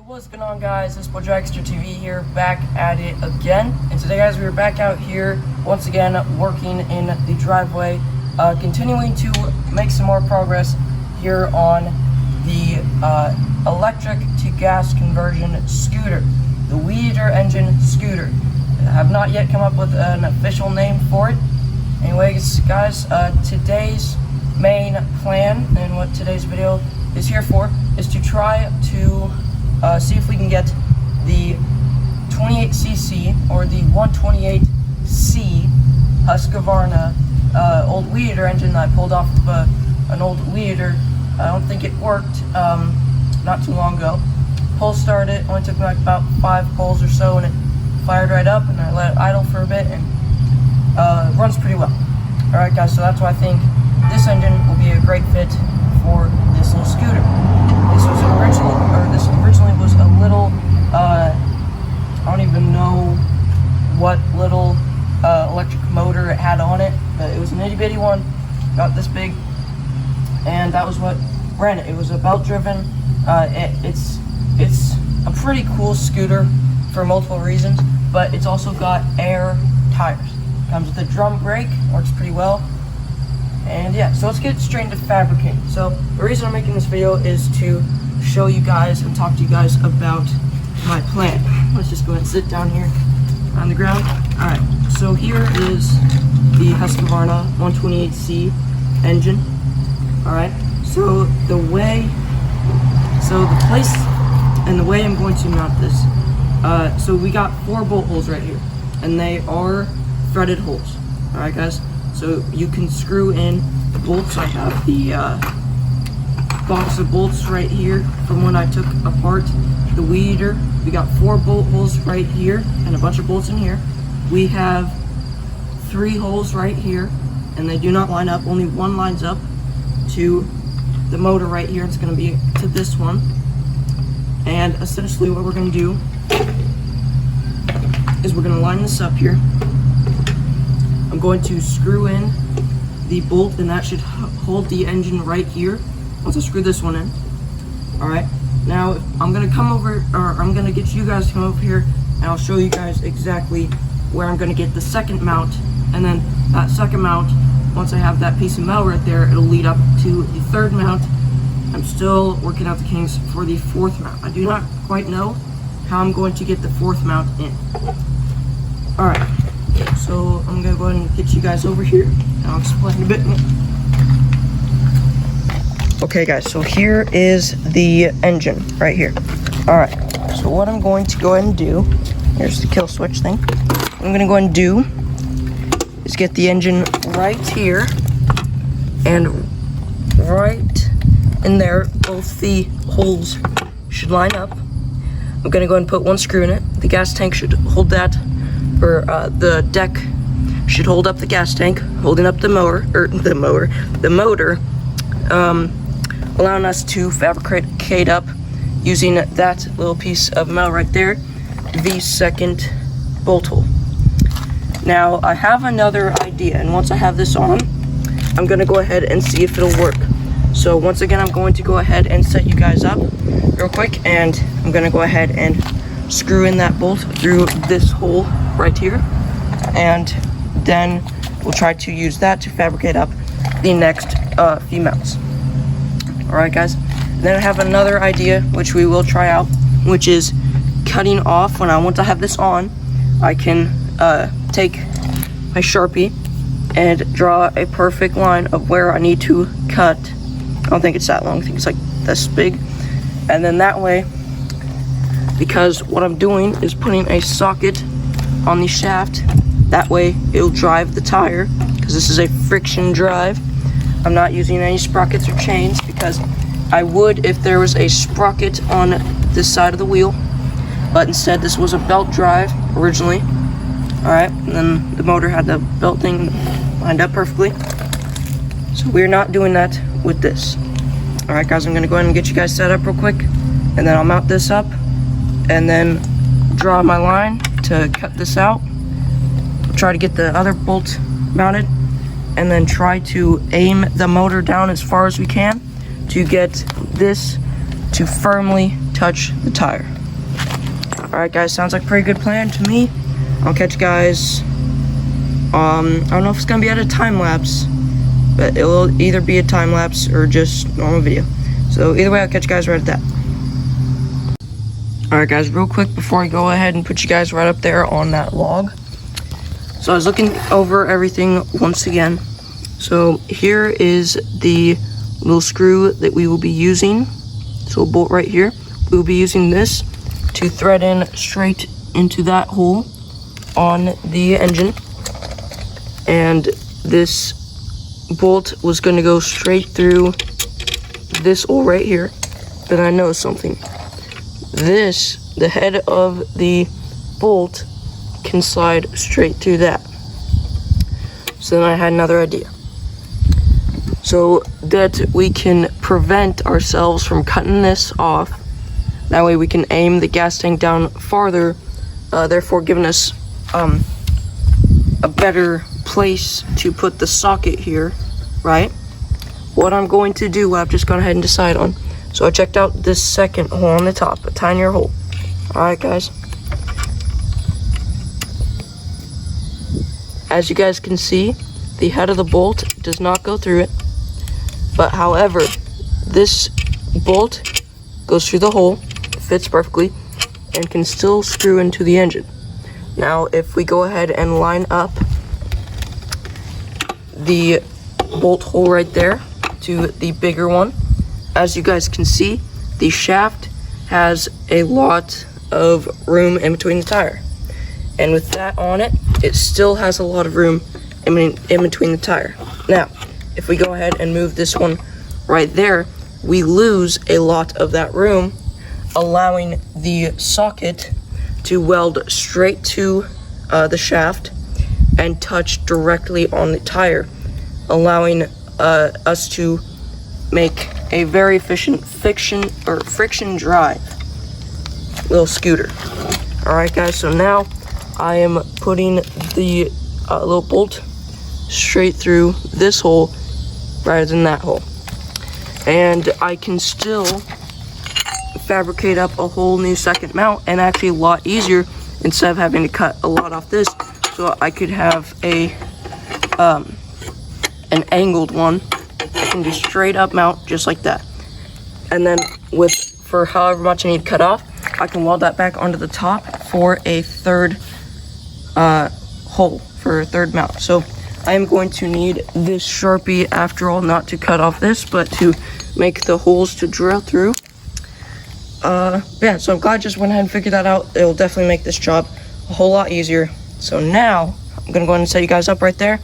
What's going on, guys? This is DragsterTV here, back at it again. And today, guys, we're back out here once again working in the driveway, continuing to make some more progress here on the electric to gas conversion scooter, the weedeater engine scooter. I have not yet come up with an official name for it. Anyways, guys, today's main plan and what today's video is here for is to try to see if we can get the 28cc or the 128C Husqvarna old weedeater engine that I pulled off of an old weedeater. I don't think it worked not too long ago. Pull started it, only took me like about 5 pulls or so, and it fired right up, and I let it idle for a bit, and it runs pretty well. Alright, guys, so that's why I think this engine will be a great fit for this little scooter. This originally was a little, I don't even know what little electric motor it had on it, but it was an itty bitty one, about this big, and that was what ran it. It was a belt driven. It's a pretty cool scooter for multiple reasons, but it's also got air tires. Comes with a drum brake, works pretty well. And yeah, so let's get straight into fabricating. So the reason I'm making this video is to show you guys and talk to you guys about my plan. Let's just go ahead and sit down here on the ground. Alright, so here is the Husqvarna 128C engine. Alright, so the place and the way I'm going to mount this, so we got 4 bolt holes right here, and they are threaded holes. Alright, guys, so you can screw in the bolts. I have the box of bolts right here from when I took apart the weedeater. We got 4 bolt holes right here and a bunch of bolts in here. We have 3 holes right here, and they do not line up. Only one lines up to the motor right here. It's going to be to this one. And essentially what we're going to do is we're going to line this up here. I'm going to screw in the bolt, and that should hold the engine right here once I screw this one in. Alright, now I'm going to come over, or I'm going to get you guys to come over here, and I'll show you guys exactly where I'm going to get the second mount. And then that second mount, once I have that piece of metal right there, it'll lead up to the third mount. I'm still working out the kinks for the 4th mount. I do not quite know how I'm going to get the 4th mount in. Alright, so I'm going to go ahead and get you guys over here, and I'll explain a bit more. Okay, guys, so here is the engine right here. Alright, so what I'm going to go ahead and do, here's the kill switch thing. What I'm going to go ahead and do is get the engine right here, and right in there, both the holes should line up. I'm going to go ahead and put 1 screw in it. The gas tank should hold that, or the deck should hold up the gas tank, holding up the motor, allowing us to fabricate up using that little piece of metal right there, the second bolt hole. Now I have another idea, and once I have this on, I'm going to go ahead and see if it'll work. So once again, I'm going to go ahead and set you guys up real quick, and I'm going to go ahead and screw in that bolt through this hole right here, and then we'll try to use that to fabricate up the next few mounts. Alright, guys, then I have another idea which we will try out, which is cutting off. Once I have this on, I can take my Sharpie and draw a perfect line of where I need to cut. I don't think it's that long, I think it's like this big. And then that way, because what I'm doing is putting a socket on the shaft, that way it'll drive the tire, because this is a friction drive. I'm not using any sprockets or chains, because I would if there was a sprocket on this side of the wheel, but instead this was a belt drive originally. Alright, and then the motor had the belt thing lined up perfectly, so we're not doing that with this. Alright, guys, I'm going to go ahead and get you guys set up real quick, and then I'll mount this up and then draw my line to cut this out. I'll try to get the other bolt mounted, and then try to aim the motor down as far as we can to get this to firmly touch the tire. Alright guys, sounds like a pretty good plan to me. I'll catch you guys, I don't know if it's gonna be at a time lapse, but it will either be a time lapse or just normal video. So either way, I'll catch you guys right at that. Alright guys, real quick before I go ahead and put you guys right up there on that log. So I was looking over everything once again. So here is the little screw that we will be using. So a bolt right here. We will be using this to thread in straight into that hole on the engine. And this bolt was going to go straight through this hole right here. But I know something. This, the head of the bolt, can slide straight through that. So then I had another idea. So that we can prevent ourselves from cutting this off. That way we can aim the gas tank down farther, therefore giving us a better place to put the socket here, right? What I'm going to do, I've just gone ahead and decided on. So I checked out this second hole on the top, a tinier hole. Alright guys. As you guys can see, the head of the bolt does not go through it. But however, this bolt goes through the hole, fits perfectly, and can still screw into the engine. Now, if we go ahead and line up the bolt hole right there to the bigger one, as you guys can see, the shaft has a lot of room in between the tire. And with that on it, it still has a lot of room in between the tire. Now, if we go ahead and move this one right there, we lose a lot of that room, allowing the socket to weld straight to the shaft and touch directly on the tire, allowing us to make a very efficient friction drive little scooter. Alright guys, so now I am putting the little bolt straight through this hole rather than that hole. And I can still fabricate up a whole new second mount, and actually a lot easier instead of having to cut a lot off this. So I could have a an angled one. I can just straight up mount just like that. And then for however much I need to cut off, I can weld that back onto the top for a third hole, for a third mount. So I am going to need this Sharpie after all, not to cut off this, but to make the holes to drill through. Yeah, so I'm glad I just went ahead and figured that out. It will definitely make this job a whole lot easier. So now I'm gonna go ahead and set you guys up right there,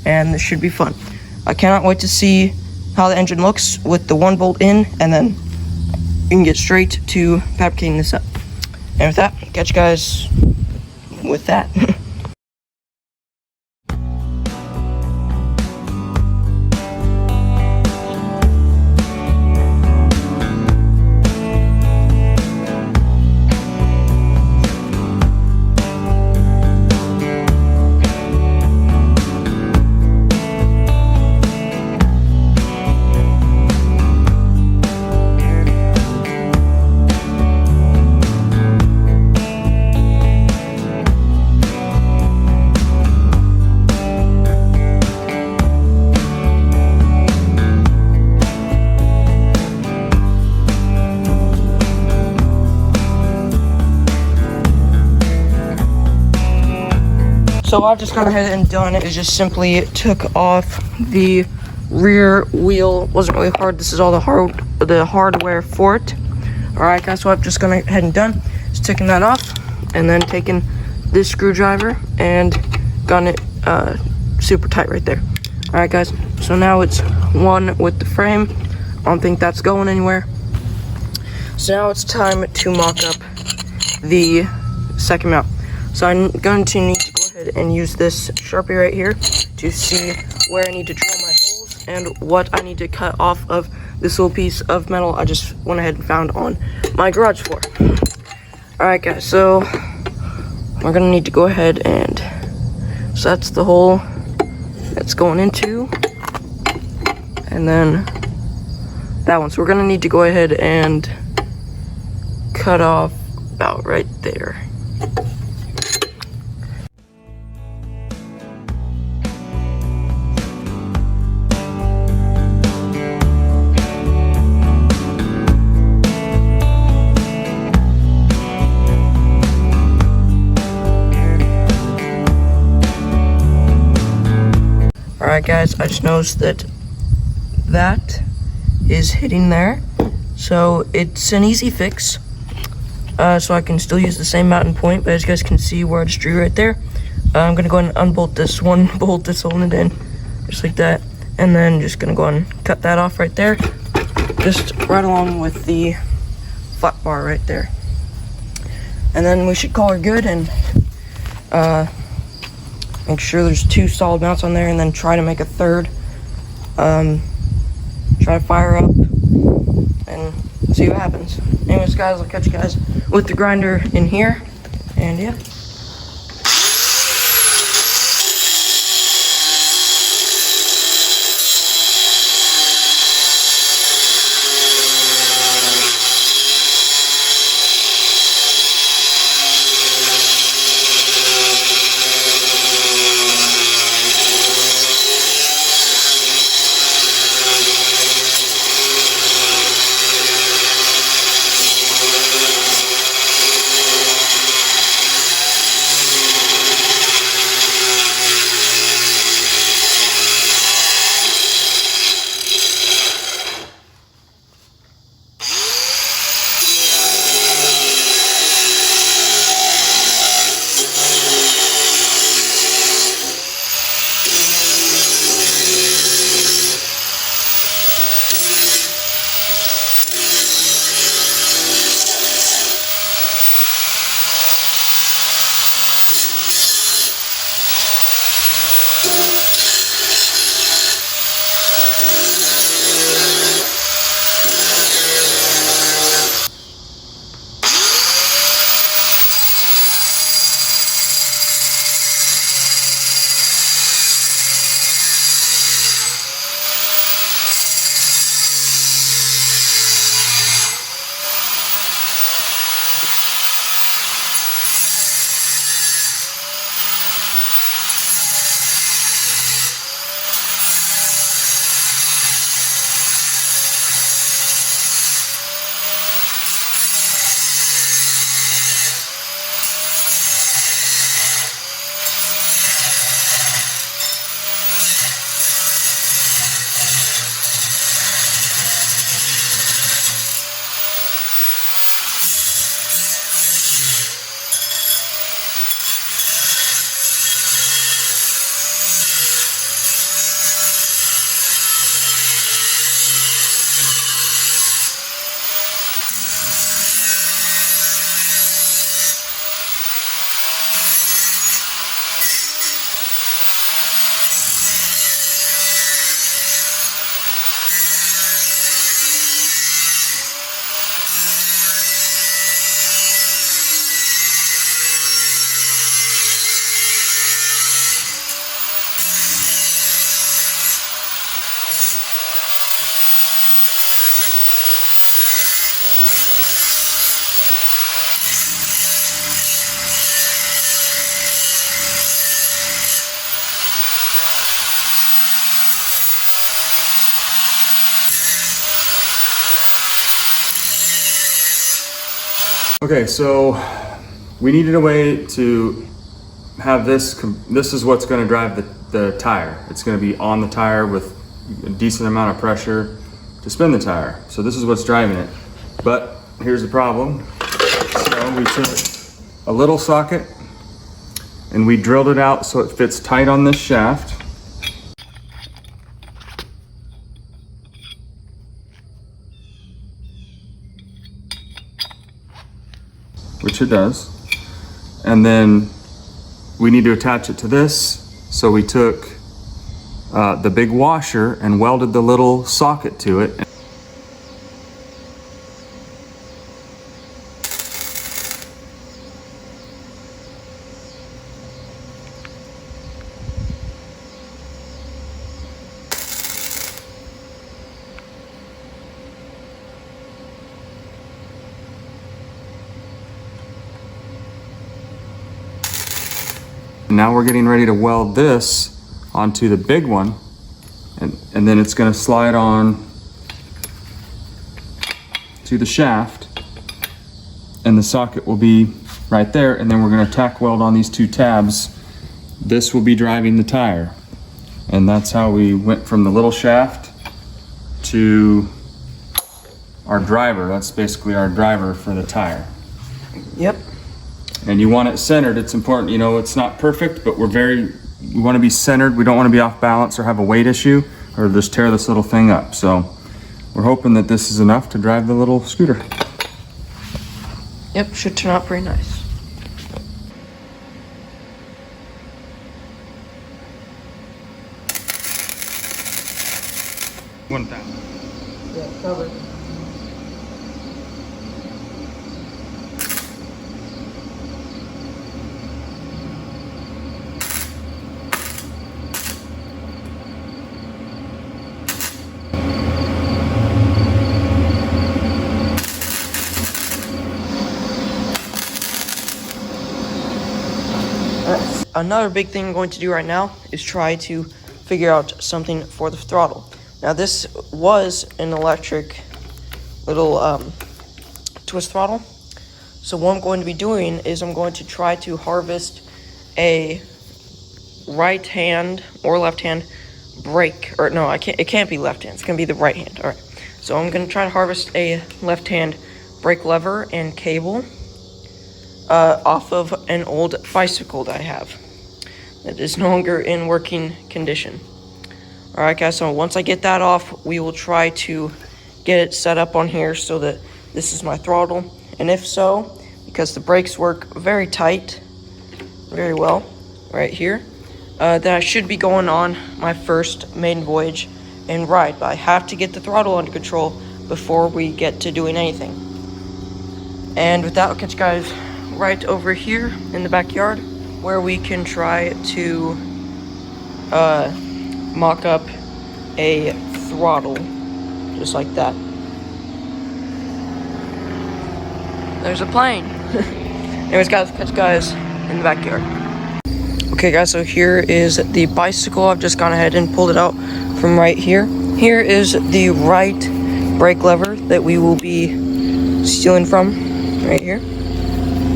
and this should be fun. I cannot wait to see how the engine looks with the one bolt in, and then you can get straight to fabricating this up. And with that, catch you guys with that. So I've just gone ahead and done it. Is just simply took off the rear wheel. Wasn't really hard. This is all the hardware for it. Alright guys, so I've just gone ahead and done is taking that off, and then taking this screwdriver and gotten it super tight right there. Alright guys, so now it's one with the frame. I don't think that's going anywhere. So now it's time to mock up the second mount. So I'm going to need to go ahead and use this Sharpie right here to see where I need to drill my holes and what I need to cut off of this little piece of metal I just went ahead and found on my garage floor. Alright guys, so we're gonna need to go ahead and, so that's the hole that's going into, and then that one. So we're gonna need to go ahead and cut off about right there. Alright guys, I just noticed that is hitting there. So it's an easy fix. So I can still use the same mounting point, but as you guys can see where I just drew right there, I'm gonna go ahead and unbolt this one bolt that's holding it in, just like that. And then just gonna go ahead and cut that off right there, just right along with the flat bar right there. And then we should call her good and make sure there's 2 solid mounts on there, and then try to make a third. Try to fire up and see what happens. Anyways guys, I'll catch you guys with the grinder in here, and yeah. Okay, so we needed a way to have this, this is what's going to drive the tire. It's going to be on the tire with a decent amount of pressure to spin the tire. So this is what's driving it. But here's the problem. So we took a little socket and we drilled it out so it fits tight on this shaft. Which it does. And then we need to attach it to this. So we took the big washer and welded the little socket to it. now we're getting ready to weld this onto the big one, and then it's going to slide on to the shaft, and the socket will be right there, and then we're going to tack weld on these 2 tabs. This will be driving the tire, and that's how we went from the little shaft to our driver. That's basically our driver for the tire. Yep. And you want it centered. It's important, you know, it's not perfect, but we want to be centered. We don't want to be off balance or have a weight issue or just tear this little thing up. So we're hoping that this is enough to drive the little scooter. Yep, should turn out pretty nice. Yeah, covered. Another big thing I'm going to do right now is try to figure out something for the throttle. Now this was an electric little twist throttle. So what I'm going to be doing is I'm going to try to harvest a right hand or left hand brake, or no, it can't be left hand, it's gonna be the right hand. All right, so I'm gonna try to harvest a left hand brake lever and cable off of an old bicycle that I have that is no longer in working condition. All right, guys, so once I get that off, we will try to get it set up on here so that this is my throttle. And if so, because the brakes work very tight, very well, right here, then I should be going on my first maiden voyage and ride. But I have to get the throttle under control before we get to doing anything. And with that, I'll catch you guys right over here in the backyard where we can try to mock up a throttle just like that. There's a plane. Anyways, guys, catch you guys in the backyard. Okay, guys, so here is the bicycle. I've just gone ahead and pulled it out from right here. Here is the right brake lever that we will be stealing from right here.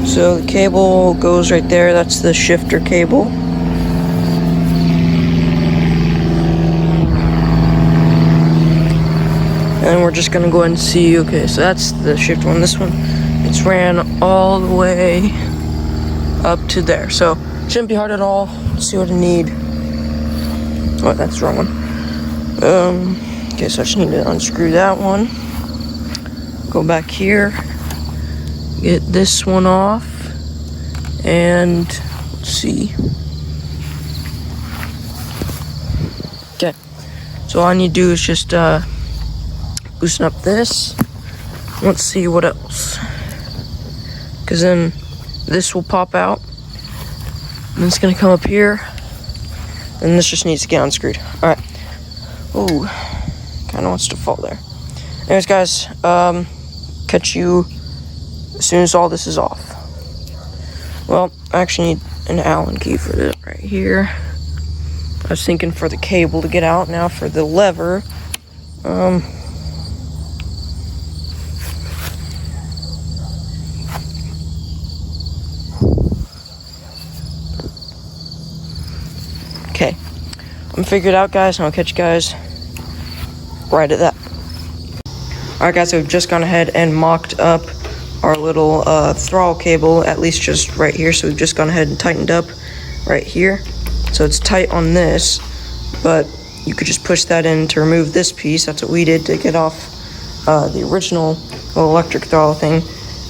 So the cable goes right there. That's the shifter cable. And we're just gonna go ahead and see. Okay, so that's the shift one. This one, it's ran all the way up to there. So shouldn't be hard at all. Let's see what I need. Oh, that's the wrong one. Okay, so I just need to unscrew that one. Go back here. Get this one off. And let's see. Okay. So all I need to do is just loosen up this. Let's see what else. Because then this will pop out. And it's going to come up here. And this just needs to get unscrewed. Alright. Ooh. Kind of wants to fall there. Anyways, guys. Catch you as soon as all this is off. Well, I actually need an Allen key for this right here. I was thinking for the cable to get out. Now for the lever. Okay, I'm figured out, guys, and I'll catch you guys right at that. Alright, guys, so we've just gone ahead and mocked up our little throttle cable, at least just right here. So we've just gone ahead and tightened up right here. So it's tight on this, but you could just push that in to remove this piece. That's what we did to get off the original little electric throttle thing.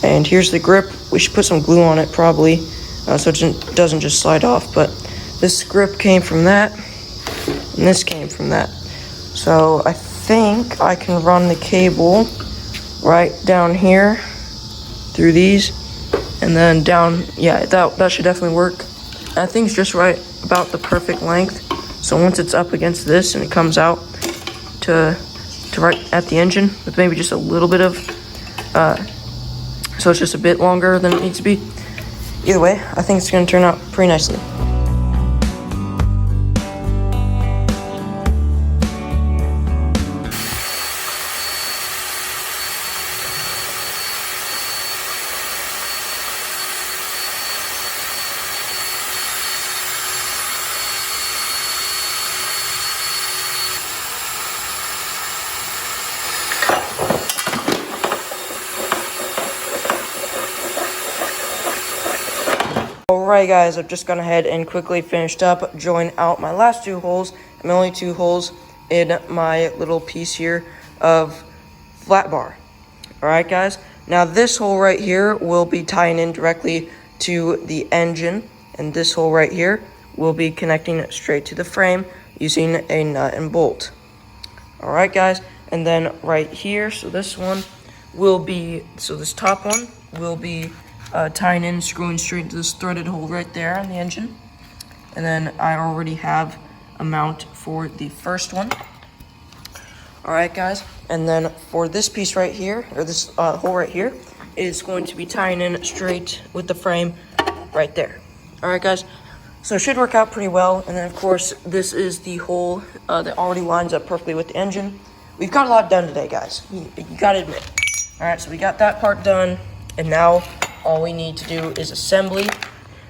And here's the grip. We should put some glue on it probably, so it doesn't just slide off. But this grip came from that, and this came from that. So I think I can run the cable right down here through these, and then down. Yeah, that should definitely work. I think it's just right about the perfect length. So once it's up against this and it comes out to right at the engine with maybe just a little bit of, so it's just a bit longer than it needs to be. Either way, I think it's going to turn out pretty nicely. Alright guys, I've just gone ahead and quickly finished up drilling out my last 2 holes. I'm only 2 holes in my little piece here of flat bar. Alright guys, now this hole right here will be tying in directly to the engine, and this hole right here will be connecting straight to the frame using a nut and bolt. Alright guys, and then right here, so this one will be, so this top one will be tying in, screwing straight into this threaded hole right there on the engine. And then I already have a mount for the first one. Alright guys, and then for this piece right here, or this hole right here, is going to be tying in straight with the frame right there. Alright guys, so it should work out pretty well. And then of course, this is the hole that already lines up perfectly with the engine. We've got a lot done today, guys. You gotta admit. Alright, so we got that part done, and now all we need to do is assembly.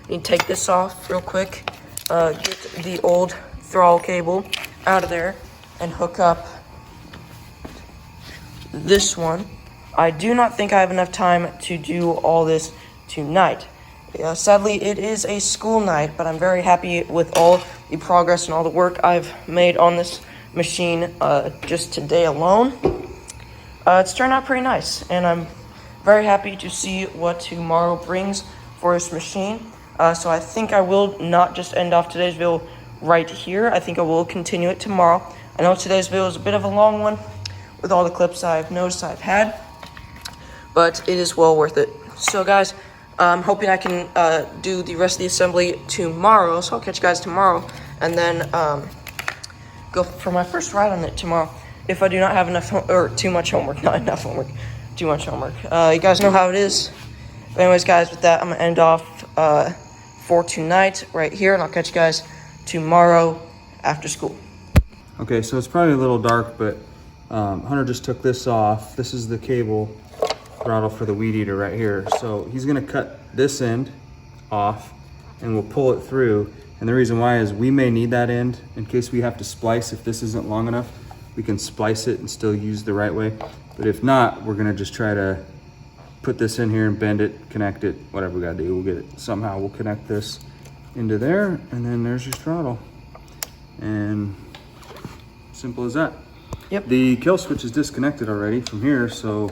We need to take this off real quick, get the old throttle cable out of there, and hook up this one. I do not think I have enough time to do all this tonight. Sadly, it is a school night, but I'm very happy with all the progress and all the work I've made on this machine just today alone. It's turned out pretty nice, and I'm very happy to see what tomorrow brings for this machine. So I think I will not just end off today's video right here. I think I will continue it tomorrow. I know today's video is a bit of a long one with all the clips I've noticed I've had, but it is well worth it. So guys, I'm hoping I can do the rest of the assembly tomorrow, so I'll catch you guys tomorrow, and then go for my first ride on it tomorrow. If I do not have enough, or too much homework, not enough homework, too much homework. You guys know how it is. But anyways, guys, with that, I'm gonna end off for tonight right here, and I'll catch you guys tomorrow after school. Okay, so it's probably a little dark, but Hunter just took this off. This is the cable throttle for the weed eater right here. So he's gonna cut this end off, and we'll pull it through. And the reason why is we may need that end in case we have to splice. If this isn't long enough, we can splice it and still use the right way. But if not, we're gonna just try to put this in here and bend it, connect it, whatever we gotta do. We'll get it somehow. We'll connect this into there, and then there's your throttle. And simple as that. Yep. The kill switch is disconnected already from here, so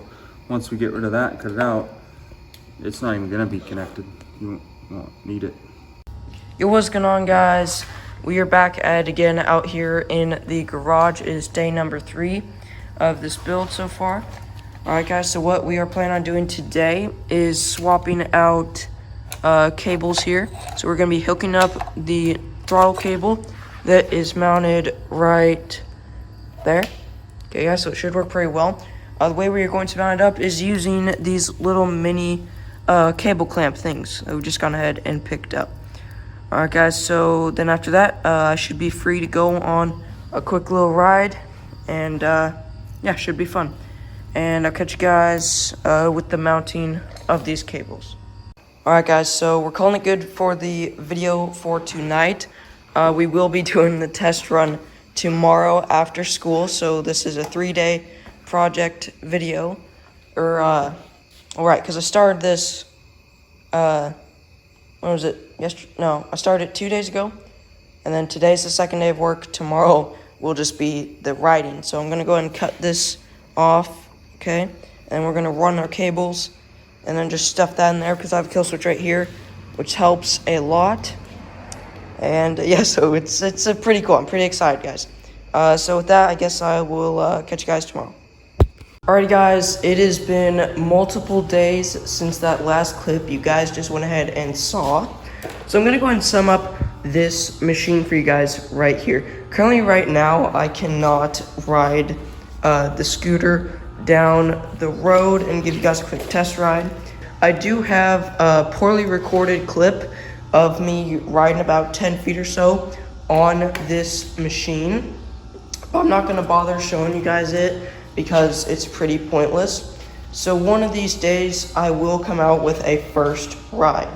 once we get rid of that and cut it out, it's not even gonna be connected. You won't need it. Yo, what's going on, guys? We are back at it again out here in the garage. It is day number 3 of this build so far. Alright guys, so what we are planning on doing today is swapping out cables here. So we're going to be hooking up the throttle cable that is mounted right there. Okay guys, so it should work pretty well. The way we are going to mount it up is using these little mini cable clamp things that we just gone ahead and picked up. Alright guys, so then after that, I should be free to go on a quick little ride, and yeah, should be fun. And I'll catch you guys with the mounting of these cables. Alright guys, so we're calling it good for the video for tonight. We will be doing the test run tomorrow after school, so this is a 3-day project video. Alright, because I started this, when was it? I started 2 days ago, and then today's the 2nd day of work. Tomorrow will just be the writing. So I'm gonna go ahead and cut this off, okay? And we're gonna run our cables, and then just stuff that in there because I have a kill switch right here, which helps a lot. And yeah, so it's a pretty cool. I'm pretty excited, guys. So with that, I guess I will catch you guys tomorrow. Alright guys, it has been multiple days since that last clip you guys just went ahead and saw. So I'm going to go ahead and sum up this machine for you guys right here. Currently right now, I cannot ride the scooter down the road and give you guys a quick test ride. I do have a poorly recorded clip of me riding about 10 feet or so on this machine. I'm not going to bother showing you guys it because it's pretty pointless. So one of these days, I will come out with a first ride.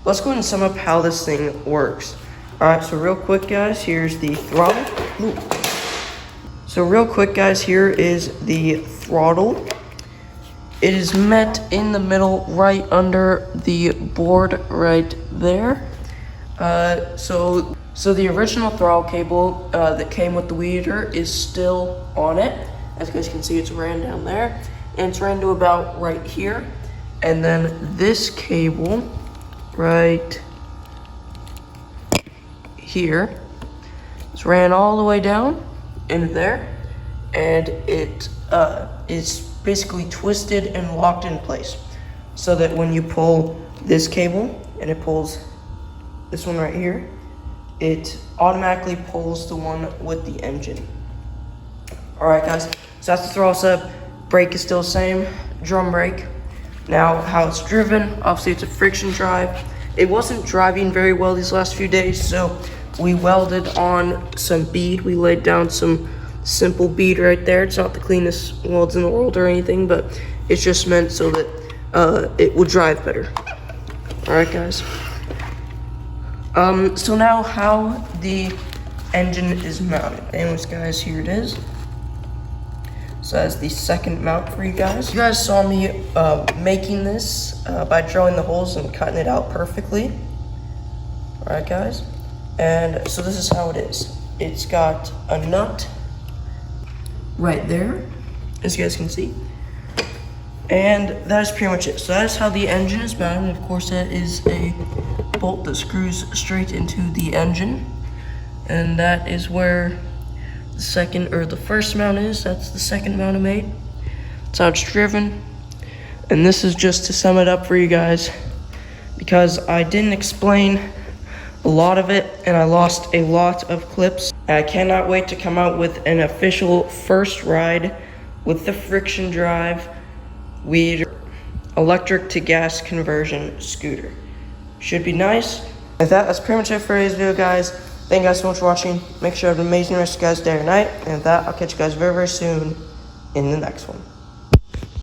Let's go ahead and sum up how this thing works. Alright, so real quick guys, here's the throttle. Ooh. So real quick guys, here is the throttle. It is met in the middle right under the board right there. So the original throttle cable that came with the weed eater is still on it. As you guys can see, it's ran down there, and it's ran to about right here. And then this cable right here is ran all the way down into there, and it is basically twisted and locked in place, so that when you pull this cable and it pulls this one right here, it automatically pulls the one with the engine. All right, guys, so that's the throttle setup. Brake is still the same, drum brake. Now, how it's driven, obviously it's a friction drive. It wasn't driving very well these last few days, so we welded on some bead. We laid down some simple bead right there. It's not the cleanest welds in the world or anything, but it's just meant so that it will drive better. All right, guys. So now how the engine is mounted. Anyways, guys, here it is. So that's the second mount for you guys. You guys saw me making this by drilling the holes and cutting it out perfectly. All right, guys. And so this is how it is. It's got a nut right there, as you guys can see. And that is pretty much it. So that is how the engine is mounted. And of course, that is a bolt that screws straight into the engine. And that is where the second or the first mount is. That's the second mount I made. That's how it's driven. And this is just to sum it up for you guys, because I didn't explain a lot of it and I lost a lot of clips. I cannot wait to come out with an official first ride with the friction drive weed electric to gas conversion scooter. Should be nice. With that, that's pretty much it for today's video, guys. Thank you guys so much for watching. Make sure you have an amazing rest of you guys' day or night. And with that, I'll catch you guys very, very soon in the next one.